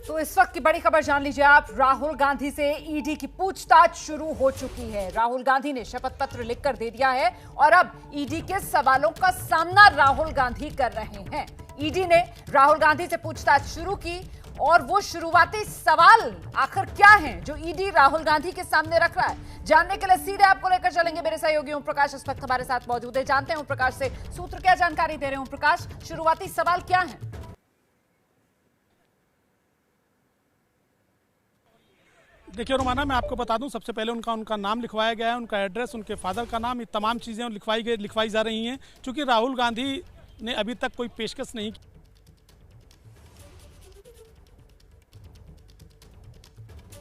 तो इस वक्त की बड़ी खबर जान लीजिए आप। राहुल गांधी से ईडी की पूछताछ शुरू हो चुकी है। राहुल गांधी ने शपथ पत्र लिखकर दे दिया है और अब ईडी के सवालों का सामना राहुल गांधी कर रहे हैं। ईडी ने राहुल गांधी से पूछताछ शुरू की और वो शुरुआती सवाल आखिर क्या हैं जो ईडी राहुल गांधी के सामने रख रहा है, जानने के लिए सीधे आपको लेकर चलेंगे मेरे सहयोगी ओम प्रकाश इस वक्त हमारे साथ मौजूद है। जानते हैं ओम प्रकाश से सूत्र क्या जानकारी दे रहे हैं। ओम प्रकाश, शुरुआती सवाल क्या है? देखिए रोमाना, मैं आपको बता दूं, सबसे पहले उनका नाम लिखवाया गया है, उनका एड्रेस, उनके फादर का नाम, ये तमाम चीज़ें लिखवाई जा रही हैं। क्योंकि राहुल गांधी ने अभी तक कोई पेशकश नहीं की।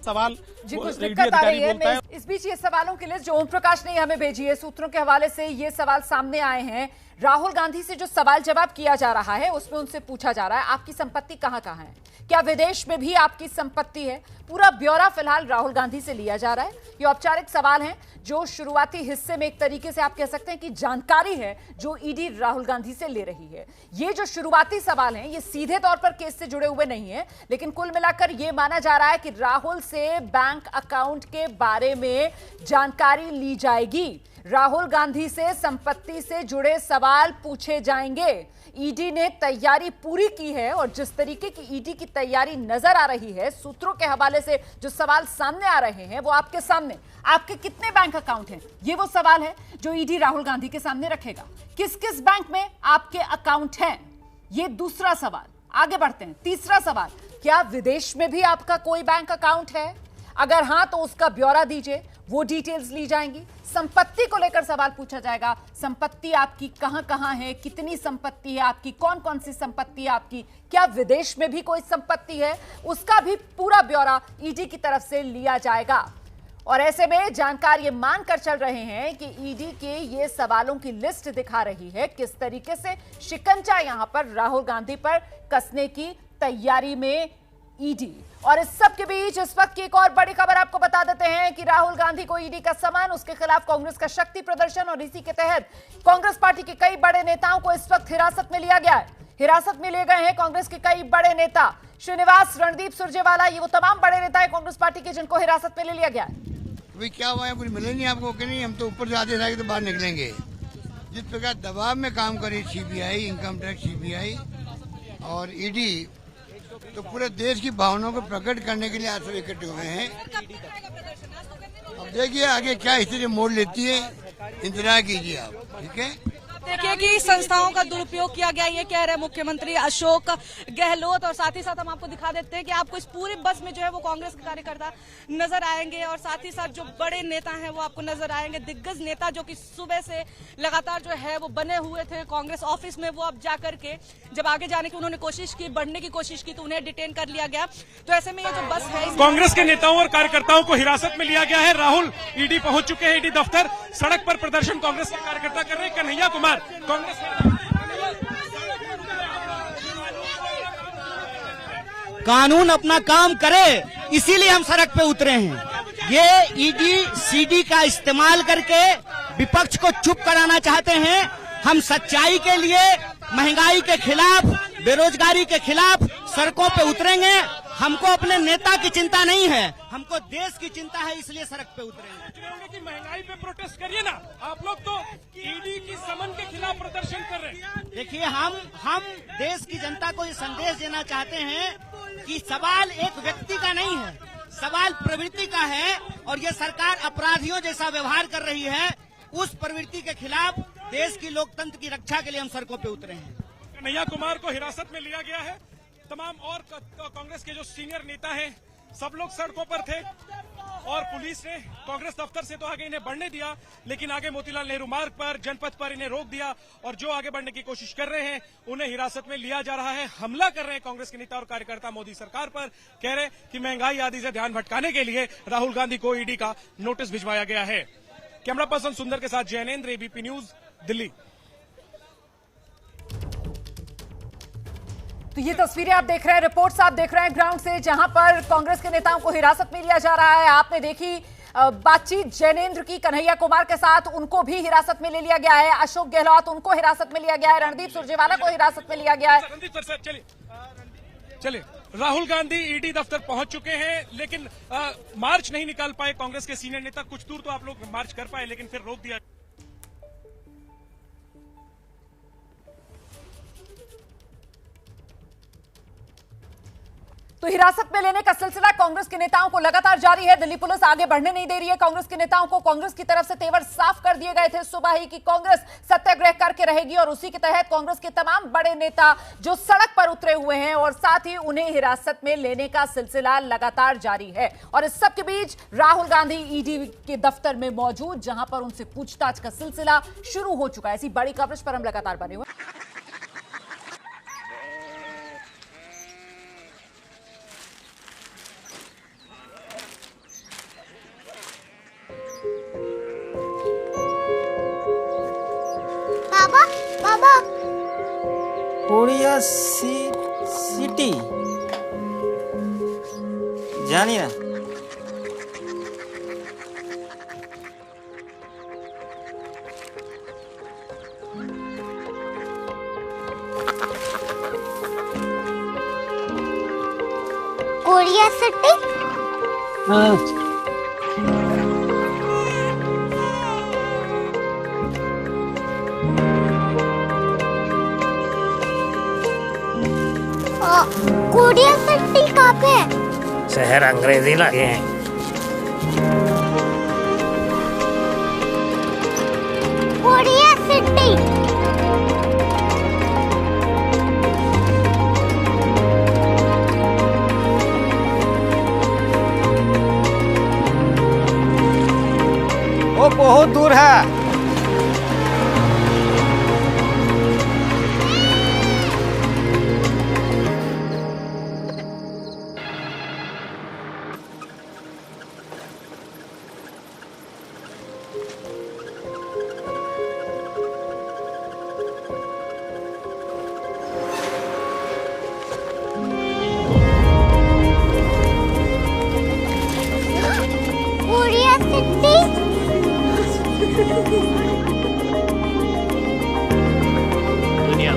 सवाल जी कुछ दिक्कत आ रही है। इस बीच ये सवालों की लिस्ट जो ओम प्रकाश ने हमें भेजी है, सूत्रों के हवाले से ये सवाल सामने आए हैं। राहुल गांधी से जो सवाल जवाब किया जा रहा है उसमें उनसे पूछा जा रहा है आपकी संपत्ति कहां कहां है, क्या विदेश में भी आपकी संपत्ति है। पूरा ब्यौरा फिलहाल राहुल गांधी से लिया जा रहा है। ये औपचारिक सवाल हैं जो शुरुआती हिस्से में एक तरीके से आप कह सकते हैं कि जानकारी है जो ईडी राहुल गांधी से ले रही है। ये जो शुरुआती सवाल हैं ये सीधे तौर पर केस से जुड़े हुए नहीं है, लेकिन कुल मिलाकर ये माना जा रहा है कि राहुल से बैंक अकाउंट के बारे में जानकारी ली जाएगी। राहुल गांधी से संपत्ति से जुड़े सवाल पूछे जाएंगे। ईडी ने तैयारी पूरी की है और जिस तरीके की ईडी की तैयारी नजर आ रही है, सूत्रों के हवाले से जो सवाल सामने आ रहे हैं वो आपके सामने। आपके कितने बैंक अकाउंट हैं, ये वो सवाल है जो ईडी राहुल गांधी के सामने रखेगा। किस किस बैंक में आपके अकाउंट हैं, ये दूसरा सवाल। आगे बढ़ते हैं। तीसरा सवाल, क्या विदेश में भी आपका कोई बैंक अकाउंट है? अगर हां तो उसका ब्यौरा दीजिए, वो डिटेल्स ली जाएंगी। संपत्ति को लेकर सवाल पूछा जाएगा, संपत्ति आपकी कहां कहां है, कितनी संपत्ति है आपकी, कौन कौन सी संपत्ति है आपकी, क्या विदेश में भी कोई संपत्ति है, उसका भी पूरा ब्यौरा ईडी की तरफ से लिया जाएगा। और ऐसे में जानकार ये मानकर चल रहे हैं कि ईडी के ये सवालों की लिस्ट दिखा रही है किस तरीके से शिकंजा यहां पर राहुल गांधी पर कसने की तैयारी में ईडी। और इस सब के बीच इस वक्त की एक और बड़ी खबर आपको बता देते हैं कि राहुल गांधी को ईडी का सम्मान, उसके खिलाफ कांग्रेस का शक्ति प्रदर्शन और इसी के तहत कांग्रेस पार्टी के कई बड़े नेताओं को इस वक्त हिरासत में लिया गया है। हिरासत में लिए गए हैं कांग्रेस के कई बड़े नेता, श्रीनिवास, रणदीप सुरजेवाला, ये वो तमाम बड़े नेता है कांग्रेस पार्टी के जिनको हिरासत में ले लिया गया है। अभी क्या हुआ है, कुछ मिले नहीं आपको कि नहीं, हम तो ऊपर जाते जाएंगे तो बाहर निकलेंगे। जिस प्रकार दबाव में काम करी सीबीआई, इनकम टैक्स, सीबीआई और ईडी, तो पूरे देश की भावनाओं को प्रकट करने के लिए आज सब इकट्ठे हुए हैं। अब देखिए आगे क्या स्थिति मोड़ लेती है, इंतजार कीजिए आप, ठीक है। देखिए कि संस्थाओं का दुरुपयोग किया गया, ये कह रहे हैं मुख्यमंत्री अशोक गहलोत। और साथ ही साथ हम आपको दिखा देते हैं कि आपको इस पूरी बस में जो है वो कांग्रेस के कार्यकर्ता नजर आएंगे और साथ ही साथ जो बड़े नेता हैं वो आपको नजर आएंगे। दिग्गज नेता जो कि सुबह से लगातार जो है वो बने हुए थे कांग्रेस ऑफिस में, वो अब जाकर के जब आगे जाने की उन्होंने कोशिश की, बढ़ने की कोशिश की, तो उन्हें डिटेन कर लिया गया। तो ऐसे में ये जो बस है, कांग्रेस के नेताओं और कार्यकर्ताओं को हिरासत में लिया गया है। राहुल ईडी पहुंच चुके हैं ईडी दफ्तर। सड़क पर प्रदर्शन कांग्रेस के कार्यकर्ता कर रहे हैं। कन्हैया कुमार कांग्रेस कानून अपना काम करे, इसीलिए हम सड़क पे उतरे हैं। ये ईडी सीडी का इस्तेमाल करके विपक्ष को चुप कराना चाहते हैं। हम सच्चाई के लिए, महंगाई के खिलाफ, बेरोजगारी के खिलाफ सड़कों पे उतरेंगे। हमको अपने नेता की चिंता नहीं है, हमको देश की चिंता है, इसलिए सड़क पे उतरेंगे। कि महंगाई पे प्रोटेस्ट करिए ना, आप लोग तो ईडी की समन के खिलाफ प्रदर्शन कर रहे हैं। देखिए हम देश की जनता को ये संदेश देना चाहते हैं कि सवाल एक व्यक्ति का नहीं है, सवाल प्रवृत्ति का है। और ये सरकार अपराधियों जैसा व्यवहार कर रही है, उस प्रवृत्ति के खिलाफ देश की लोकतंत्र की रक्षा के लिए हम सड़कों पे उतरे हैं। कन्हैया कुमार को हिरासत में लिया गया है। तमाम और कांग्रेस के जो सीनियर नेता हैं सब लोग सड़कों पर थे और पुलिस ने कांग्रेस दफ्तर से तो आगे इन्हें बढ़ने दिया, लेकिन आगे मोतीलाल नेहरू मार्ग पर, जनपथ पर इन्हें रोक दिया और जो आगे बढ़ने की कोशिश कर रहे हैं उन्हें हिरासत में लिया जा रहा है। हमला कर रहे हैं कांग्रेस के नेता और कार्यकर्ता मोदी सरकार पर। कह रहे कि महंगाई आदि से ध्यान भटकाने के लिए राहुल गांधी को ईडी का नोटिस भिजवाया गया है। कैमरा पर्सन सुंदर के साथ जैनेन्द्र, एबीपी न्यूज, दिल्ली। तो ये तस्वीरें आप देख रहे हैं, रिपोर्ट्स आप देख रहे हैं ग्राउंड से, जहां पर कांग्रेस के नेताओं को हिरासत में लिया जा रहा है। आपने देखी बातचीत जैनेन्द्र की कन्हैया कुमार के साथ, उनको भी हिरासत में ले लिया गया है। अशोक गहलोत, उनको हिरासत में लिया गया है। रणदीप सुरजेवाला को हिरासत में लिया गया है। रणदीप सर चलिए राहुल गांधी ईडी दफ्तर पहुंच चुके हैं, लेकिन मार्च नहीं निकाल पाए कांग्रेस के सीनियर नेता। कुछ दूर तो आप लोग मार्च कर पाए, लेकिन फिर रोक दिया। तो हिरासत में लेने का सिलसिला कांग्रेस के नेताओं को लगातार जारी है। दिल्ली पुलिस आगे बढ़ने नहीं दे रही है कांग्रेस के नेताओं को। कांग्रेस की तरफ से तेवर साफ कर दिए गए थे सुबह ही कि कांग्रेस सत्याग्रह करके रहेगी, और उसी के तहत कांग्रेस के तमाम बड़े नेता जो सड़क पर उतरे हुए हैं, और साथ ही उन्हें हिरासत में लेने का सिलसिला लगातार जारी है। और इस सबके बीच राहुल गांधी ईडी के दफ्तर में मौजूद, जहां पर उनसे पूछताछ का सिलसिला शुरू हो चुका है। ऐसी बड़ी कवरेज पर हम लगातार बने हुए। कोरिया सिटी जानिए ना। Korea city? हाँ। कोरिया सिटी कहाँ पे है? शहर अंग्रेजी लगे हैं। Korea city. वो बहुत दूर है। दुनिया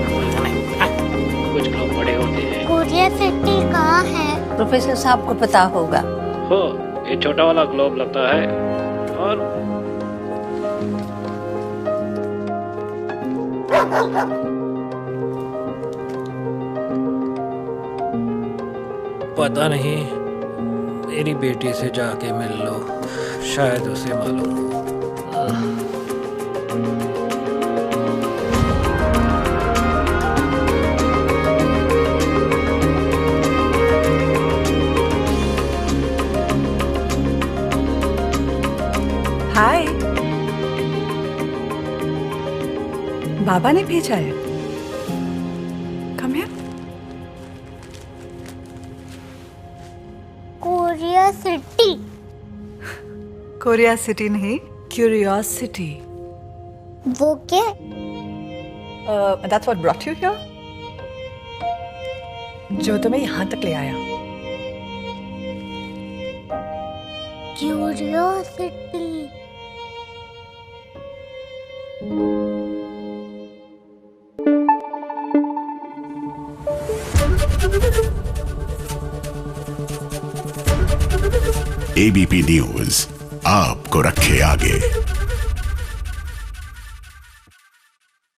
कुछ लोग बड़े होते हैं। कोरिया सिटी कहाँ है? प्रोफेसर साहब को पता होगा। हो, ये छोटा वाला ग्लोब लगता है, और पता नहीं, मेरी बेटी से जाके मिल लो, शायद उसे मालूम हो। हाय, बाबा ने भेजा है। Come here. Korea city. Korea city नहीं, क्यूरियोसिटी। वो क्या? That's what brought you here? जो तुम्हें यहाँ तक ले आया। क्यूरियोसिटी। ABP न्यूज आपको रखे आगे।